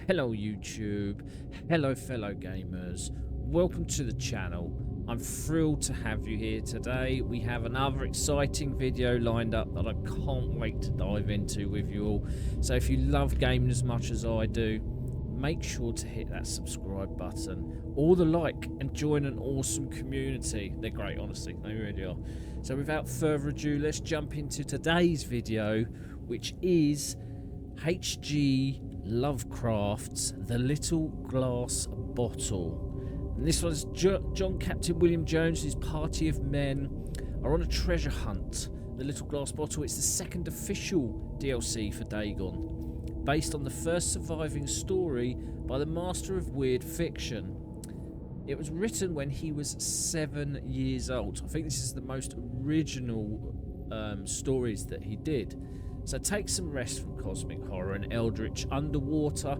Hello YouTube, hello fellow gamers, welcome to the channel. I'm thrilled to have you here today. We have another exciting video lined up that I can't wait to dive into with you all. So if you love gaming as much as I do, make sure to hit that subscribe button or the like and join an awesome community. They're great, honestly, they really are. So without further ado, let's jump into today's video, which is H.P Lovecraft's The Little Glass Bottle. And this one's John Captain William Jones, his party of men are on a treasure hunt. The Little Glass Bottle, it's the second official DLC for Dagon, based on the first surviving story by the master of weird fiction. It was written when he was 7 years old. I think this is the most original stories that he did. So take some rest from cosmic horror and eldritch underwater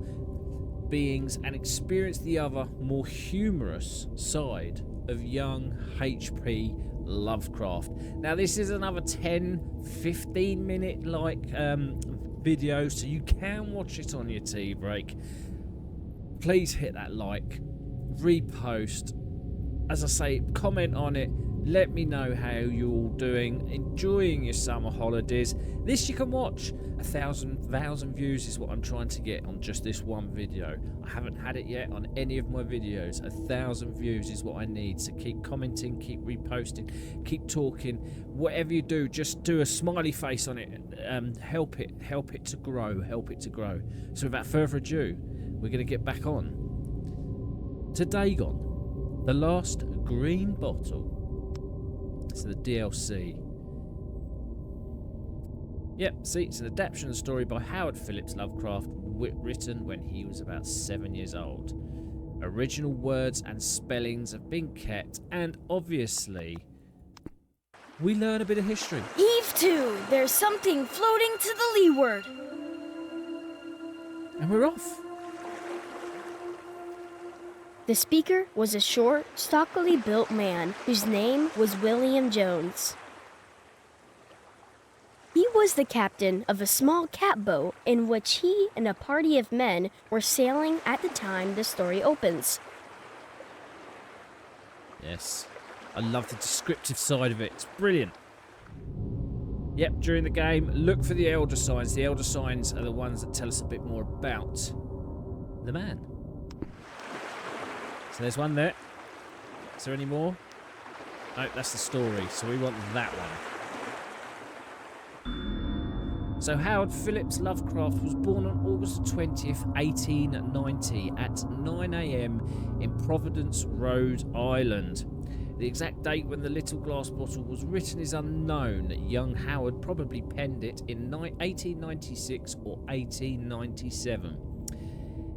beings and experience the other, more humorous side of young H.P Lovecraft. Now this is another 10-15 minute video, so you can watch it on your tea break. Please hit that like, repost, as I say, comment on it. Let me know how you're all doing, enjoying your summer holidays. This you can watch. 1,000 views is what I'm trying to get on just this one video. I haven't had it yet on any of my videos. 1,000 views is what I need. So keep commenting, keep reposting, keep talking. Whatever you do, just do a smiley face on it. Help it to grow. Help it to grow. So without further ado, we're going to get back on to Dagon, the last green bottle. It's the DLC. Yep, see, it's an adaptation of the story by H.P Lovecraft, written when he was about 7 years old. Original words and spellings have been kept, and obviously, we learn a bit of history. Heave to! There's something floating to the leeward. And we're off. The speaker was a short, stockily built man whose name was William Jones. He was the captain of a small catboat in which he and a party of men were sailing at the time the story opens. Yes, I love the descriptive side of it. It's brilliant. Yep, during the game, look for the elder signs. The elder signs are the ones that tell us a bit more about the man. So there's one there. Is there any more? No, that's the story. So we want that one. So H.P Lovecraft was born on August 20th, 1890 at 9 AM in Providence, Rhode Island. The exact date when The Little Glass Bottle was written is unknown. Young Howard probably penned it in 1896 or 1897.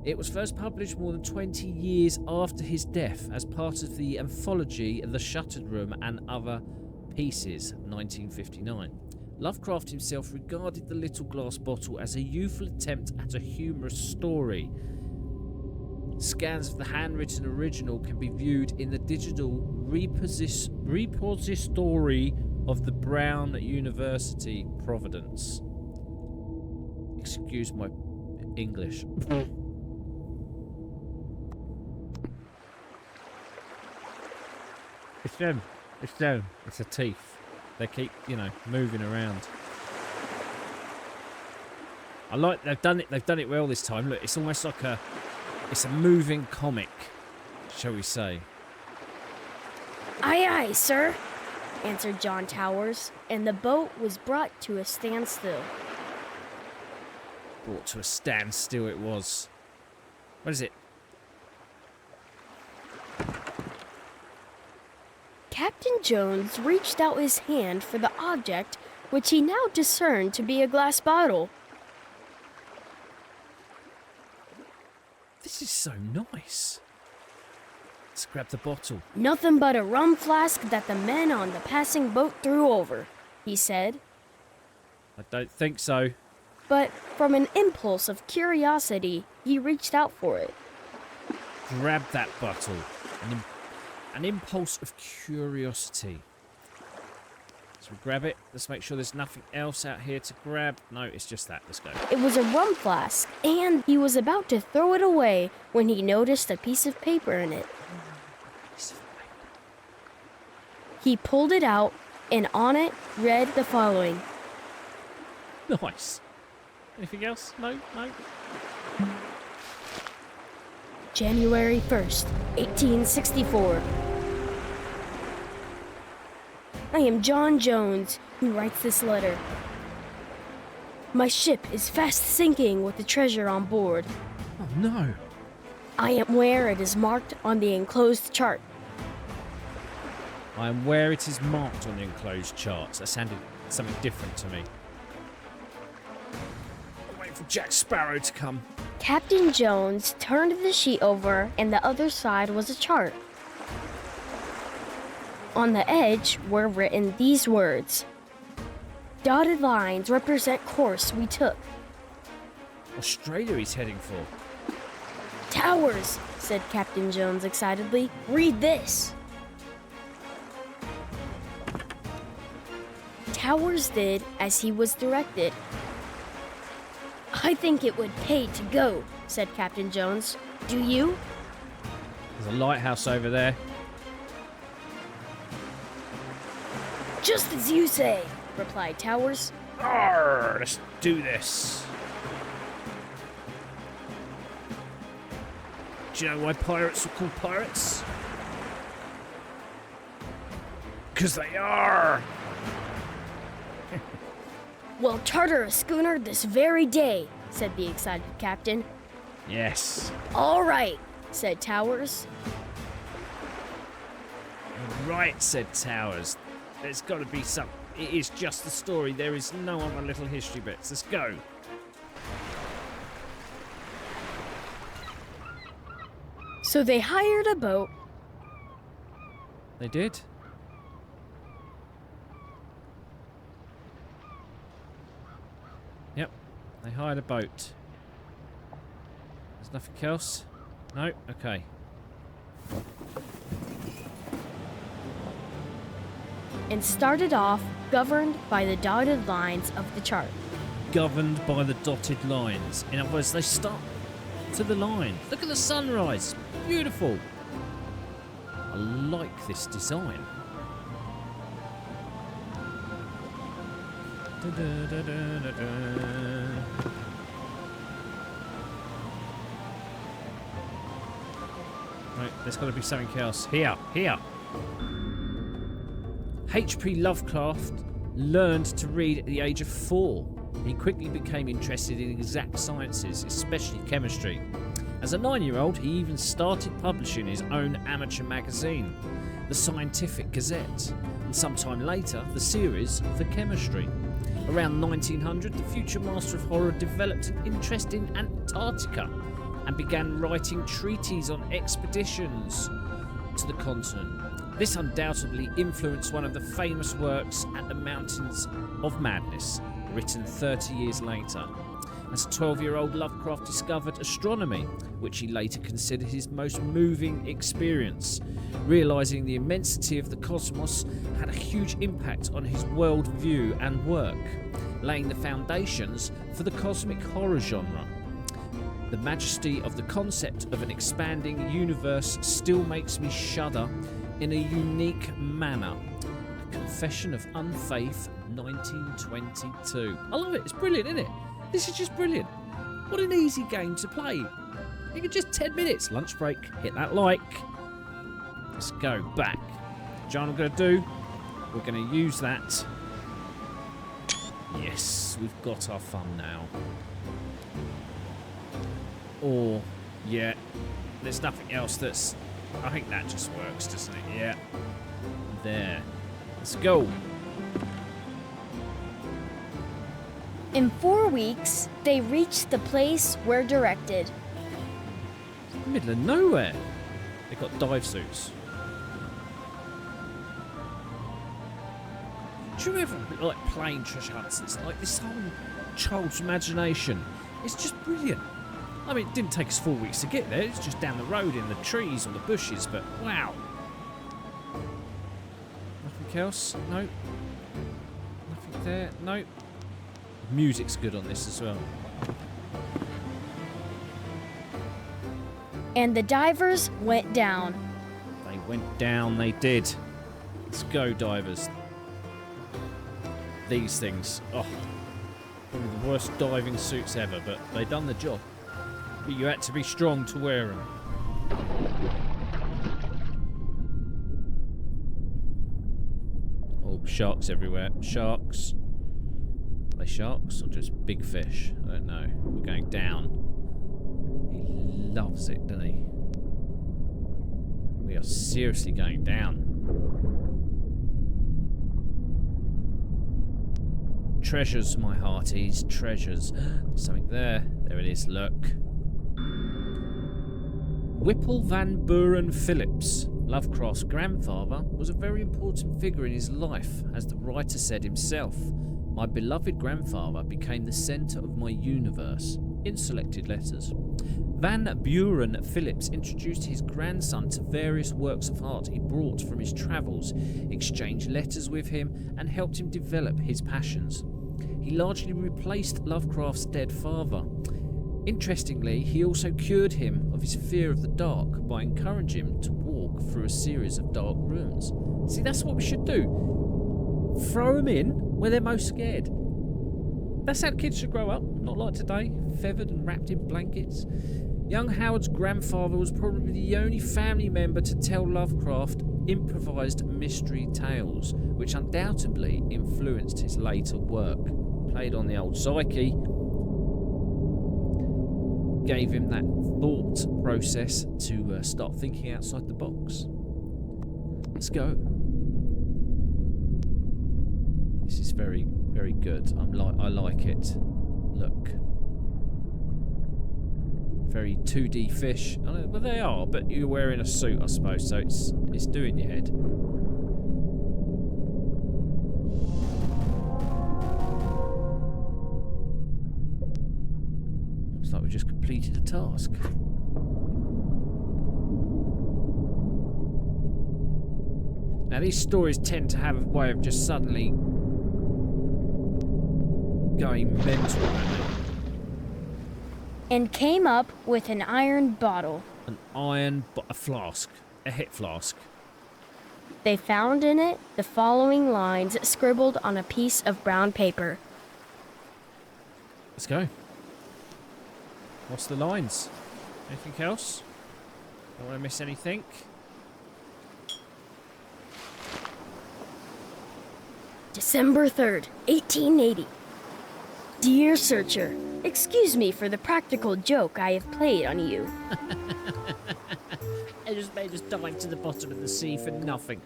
It was first published more than 20 years after his death as part of the anthology The Shuttered Room and Other Pieces, 1959. Lovecraft himself regarded The Little Glass Bottle as a youthful attempt at a humorous story. Scans of the handwritten original can be viewed in the digital repository of the Brown University, Providence. Excuse my English. It's them. It's them. It's the teeth. They keep, moving around. I like they've done it well this time. Look, it's almost like it's a moving comic, shall we say. Aye, aye, sir, answered John Towers, and the boat was brought to a standstill. Brought to a standstill it was. What is it? Captain Jones reached out his hand for the object, which he now discerned to be a glass bottle. This is so nice. Let's grab the bottle. Nothing but a rum flask that the men on the passing boat threw over, he said. I don't think so. But from an impulse of curiosity, he reached out for it. Grab that bottle. An impulse of curiosity. So we grab it. Let's make sure there's nothing else out here to grab. No, it's just that. Let's go. It was a rum flask, and he was about to throw it away when he noticed a piece of paper in it. He pulled it out, and on it read the following. Nice. Anything else? No? No? January 1st, 1864. I am John Jones, who writes this letter. My ship is fast sinking with the treasure on board. Oh, no. I am where it is marked on the enclosed chart. I am where it is marked on the enclosed charts. That sounded something different to me. I'm waiting for Jack Sparrow to come. Captain Jones turned the sheet over, and the other side was a chart. On the edge were written these words. Dotted lines represent course we took. Australia he's heading for. Towers, said Captain Jones excitedly. Read this. Towers did as he was directed. I think it would pay to go, said Captain Jones. Do you? There's a lighthouse over there. Just as you say, replied Towers. Arr, let's do this. Do you know why pirates are called pirates? Because they are. We'll charter a schooner this very day, said the excited captain. Yes. All right, said Towers. Right, said Towers. There's got to be some. It is just the story. There is no other little history bits. Let's go. So they hired a boat. They did. Yep. They hired a boat. There's nothing else? No? Okay. And started off governed by the dotted lines of the chart. Governed by the dotted lines. In other words, they start to the line. Look at the sunrise. Beautiful. I like this design. Right, there's got to be something else. Here. H.P Lovecraft learned to read at the age of 4. He quickly became interested in exact sciences, especially chemistry. As a 9-year-old, he even started publishing his own amateur magazine, the Scientific Gazette, and sometime later, the series for chemistry. Around 1900, the future master of horror developed an interest in Antarctica and began writing treatises on expeditions to the continent. This undoubtedly influenced one of the famous works, At the Mountains of Madness, written 30 years later. As a 12-year-old, Lovecraft discovered astronomy, which he later considered his most moving experience. Realising the immensity of the cosmos had a huge impact on his worldview and work, laying the foundations for the cosmic horror genre. The majesty of the concept of an expanding universe still makes me shudder in a unique manner. A Confession of Unfaith, 1922. I love it. It's brilliant, isn't it? This is just brilliant. What an easy game to play. You can just 10 minutes. Lunch break. Hit that like. Let's go back. John, I'm going to do. We're going to use that. Yes, we've got our fun now. Or, yeah, there's nothing else that's... I think that just works, doesn't it? Yeah. There. Let's go. In 4 weeks, they reached the place where directed. Middle of nowhere. They've got dive suits. Do you ever like playing treasure hunts? It's like this whole child's imagination. It's just brilliant. I mean, it didn't take us 4 weeks to get there. It's just down the road in the trees or the bushes, but wow. Nothing else? No. there? Nope. Music's good on this as well. And the divers went down. They went down, they did. Let's go, divers. These things. Oh, one of the worst diving suits ever, but they done the job. But you had to be strong to wear them. Oh, sharks everywhere. Sharks. Are they sharks or just big fish? I don't know. We're going down. He loves it, doesn't he? We are seriously going down. Treasures, my hearties. Treasures. There's something there. There it is, look. Whipple Van Buren Phillips, Lovecraft's grandfather, was a very important figure in his life, as the writer said himself. My beloved grandfather became the centre of my universe, in selected letters. Van Buren Phillips introduced his grandson to various works of art he brought from his travels, exchanged letters with him, and helped him develop his passions. He largely replaced Lovecraft's dead father. Interestingly, he also cured him of his fear of the dark by encouraging him to walk through a series of dark rooms. See, that's what we should do. Throw them in where they're most scared. That's how kids should grow up, not like today, feathered and wrapped in blankets. Young Howard's grandfather was probably the only family member to tell Lovecraft improvised mystery tales, which undoubtedly influenced his later work. Played on the old psyche, gave him that thought process to start thinking outside the box. Let's go. This is very, very good. I like it. Look. Very 2D fish. I know, well, they are, but you're wearing a suit, I suppose, so it's doing your head. Looks like we just completed a task. Now, these stories tend to have a way of just suddenly going mental, And came up with an iron bottle. A flask. A hit flask. They found in it the following lines scribbled on a piece of brown paper. Let's go. What's the lines? Anything else? Don't want to miss anything. December 3rd, 1880. Dear Searcher, excuse me for the practical joke I have played on you. I just made us dive to the bottom of the sea for nothing.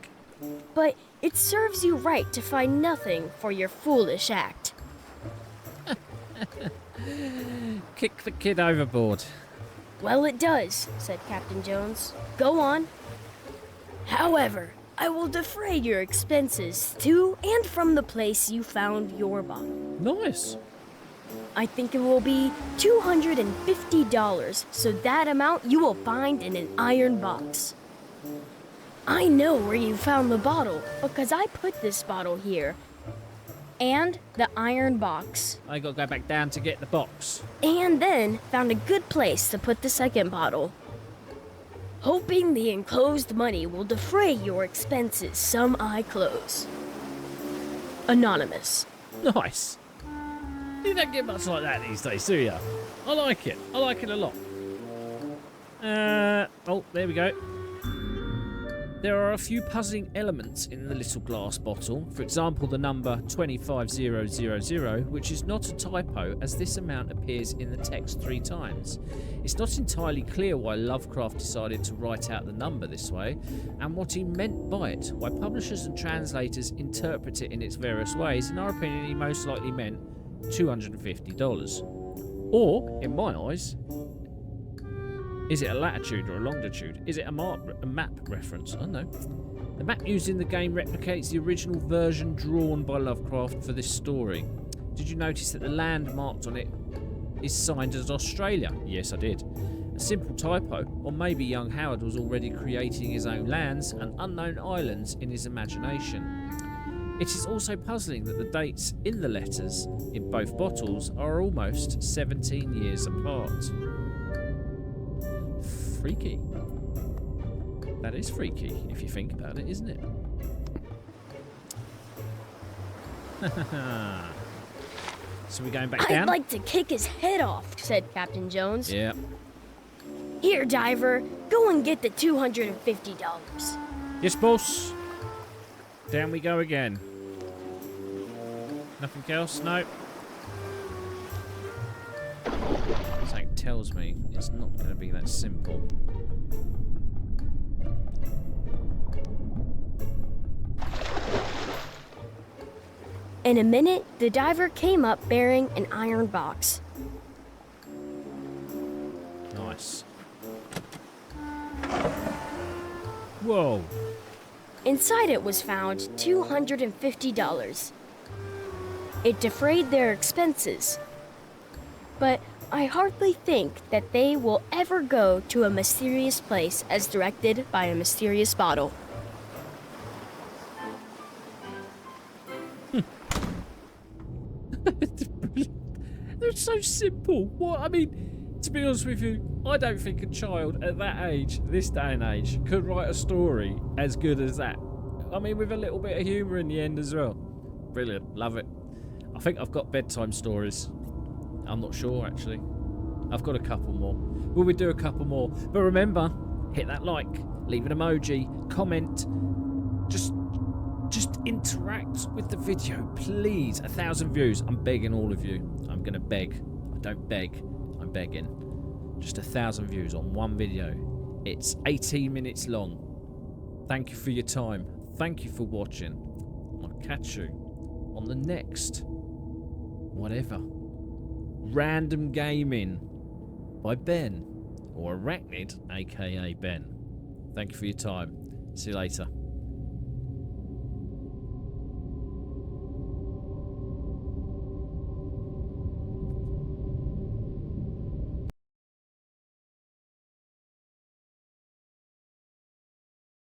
But it serves you right to find nothing for your foolish act. Kick the kid overboard. Well, it does, said Captain Jones. Go on. However, I will defray your expenses to and from the place you found your bottle. Nice. I think it will be $250, so that amount you will find in an iron box. I know where you found the bottle, because I put this bottle here. And the iron box. I gotta go back down to get the box. And then found a good place to put the second bottle. Hoping the enclosed money will defray your expenses some I close. Anonymous. Nice. You don't get much like that these days, do you? I like it. I like it a lot. Oh, there we go. There are a few puzzling elements in the little glass bottle. For example, the number 25000, which is not a typo, as this amount appears in the text 3 times. It's not entirely clear why Lovecraft decided to write out the number this way, and what he meant by it. Why publishers and translators interpret it in its various ways. In our opinion, he most likely meant $250. Or, in my eyes, is it a latitude or a longitude? Is it a map reference? I don't know. The map used in the game replicates the original version drawn by Lovecraft for this story. Did you notice that the land marked on it is signed as Australia? Yes, I did. A simple typo, or maybe young Howard was already creating his own lands and unknown islands in his imagination. It is also puzzling that the dates in the letters in both bottles are almost 17 years apart. Freaky. That is freaky, if you think about it, isn't it? So we're going back down? I'd like to kick his head off, said Captain Jones. Yeah. Here, diver, go and get the $250. Yes, boss. Down we go again. Nothing else? No. Something tells me it's not going to be that simple. In a minute, the diver came up bearing an iron box. Nice. Whoa. Inside it was found $250. It defrayed their expenses. But I hardly think that they will ever go to a mysterious place as directed by a mysterious bottle. They're so simple. What? I mean, to be honest with you, I don't think a child at that age, this day and age, could write a story as good as that. I mean, with a little bit of humour in the end as well. Brilliant. Love it. I think I've got bedtime stories. I'm not sure, actually. I've got a couple more. Will we do a couple more? But remember, hit that like, leave an emoji, comment, just interact with the video, please. 1,000 views. I'm begging all of you. I'm gonna beg. I don't beg. I'm begging. Just 1,000 views on one video. It's 18 minutes long. Thank you for your time. Thank you for watching. I'll catch you on the next whatever. Random Gaming by Ben, or Arachnid, aka Ben. Thank you for your time. See you later.